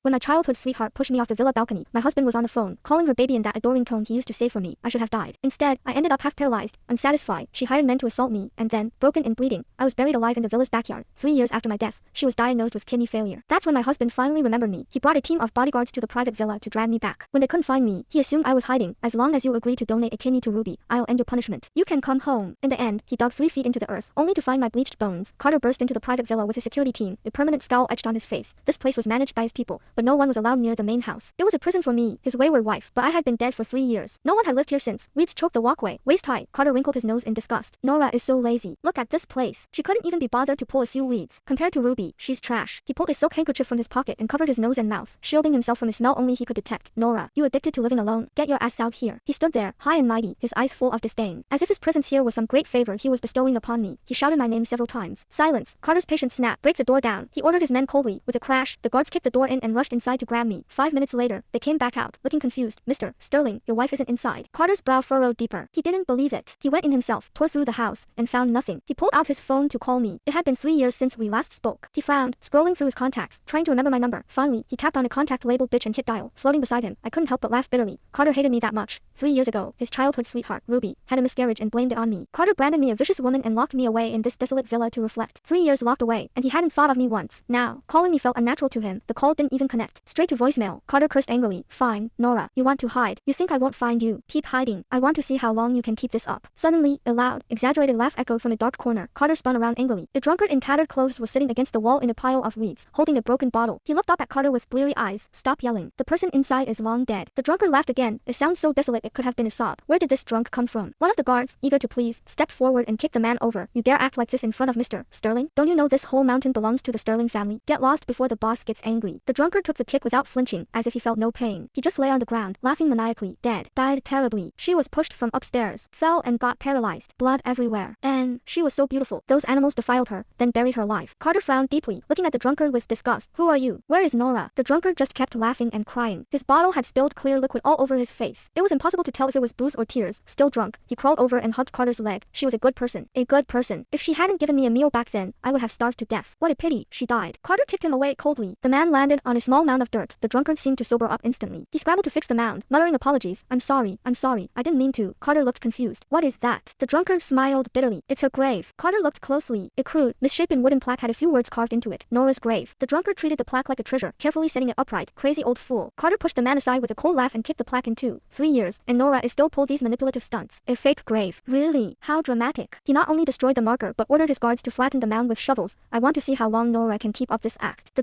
When my childhood sweetheart pushed me off the villa balcony, my husband was on the phone, calling her baby in that adoring tone he used to say for me. I should have died. Instead, I ended up half paralyzed, unsatisfied. She hired men to assault me, and then, broken and bleeding, I was buried alive in the villa's backyard. 3 years after my death, she was diagnosed with kidney failure. That's when my husband finally remembered me. He brought a team of bodyguards to the private villa to drag me back. When they couldn't find me, he assumed I was hiding. As long as you agree to donate a kidney to Ruby, I'll end your punishment. You can come home. In the end, he dug 3 feet into the earth, only to find my bleached bones. Carter burst into the private villa with his security team, a permanent scowl etched on his face. This place was managed by his people, but no one was allowed near the main house. It was a prison for me, his wayward wife, but I had been dead for 3 years. No one had lived here since. Weeds choked the walkway, waist high. Carter wrinkled his nose in disgust. Nora is so lazy. Look at this place. She couldn't even be bothered to pull a few weeds. Compared to Ruby, she's trash. He pulled a silk handkerchief from his pocket and covered his nose and mouth, shielding himself from a smell only he could detect. Nora, you addicted to living alone? Get your ass out here. He stood there, high and mighty, his eyes full of disdain. As if his presence here was some great favor he was bestowing upon me, he shouted my name several times. Silence. Carter's patience snapped. Break the door down. He ordered his men coldly. With a crash, the guards kicked the door in and rushed inside to grab me. 5 minutes later, they came back out, looking confused. Mr. Sterling, your wife isn't inside. Carter's brow furrowed deeper. He didn't believe it. He went in himself, tore through the house, and found nothing. He pulled out his phone to call me. It had been 3 years since we last spoke. He frowned, scrolling through his contacts, trying to remember my number. Finally, he tapped on a contact labeled bitch and hit dial. Floating beside him, I couldn't help but laugh bitterly. Carter hated me that much. 3 years ago, his childhood sweetheart, Ruby, had a miscarriage and blamed it on me. Carter branded me a vicious woman and locked me away in this desolate villa to reflect. 3 years locked away, and he hadn't thought of me once. Now, calling me felt unnatural to him. The call didn't even connect. Straight to voicemail. Carter cursed angrily. Fine, Nora, you want to hide. You think I won't find you. Keep hiding. I want to see how long you can keep this up. Suddenly, a loud, exaggerated laugh echoed from a dark corner. Carter spun around angrily. A drunkard in tattered clothes was sitting against the wall in a pile of weeds, holding a broken bottle. He looked up at Carter with bleary eyes. Stop yelling. The person inside is long dead. The drunkard laughed again, a sound so desolate it could have been a sob. Where did this drunk come from? One of the guards, eager to please, stepped forward and kicked the man over. You dare act like this in front of Mr. Sterling? Don't you know this whole mountain belongs to the Sterling family? Get lost before the boss gets angry. The drunkard took the kick without flinching, as if he felt no pain. He just lay on the ground, laughing maniacally. Dead. Died terribly. She was pushed from upstairs, fell and got paralyzed. Blood everywhere. And she was so beautiful. Those animals defiled her, then buried her alive. Carter frowned deeply, looking at the drunkard with disgust. Who are you? Where is Nora? The drunkard just kept laughing and crying. His bottle had spilled clear liquid all over his face. It was impossible to tell if it was booze or tears. Still drunk, he crawled over and hugged Carter's leg. She was a good person. A good person. If she hadn't given me a meal back then, I would have starved to death. What a pity. She died. Carter kicked him away coldly. The man landed on a small mound of dirt. The drunkard seemed to sober up instantly. He scrambled to fix the mound, muttering apologies. I'm sorry. I didn't mean to. Carter looked confused. What is that? The drunkard smiled bitterly. It's her grave. Carter looked closely. A crude, misshapen wooden plaque had a few words carved into it. Nora's grave. The drunkard treated the plaque like a treasure, carefully setting it upright. Crazy old fool. Carter pushed the man aside with a cold laugh and kicked the plaque in two. 3 years, and Nora is still pulled these manipulative stunts. A fake grave. Really? How dramatic. He not only destroyed the marker but ordered his guards to flatten the mound with shovels. I want to see how long Nora can keep up this act. The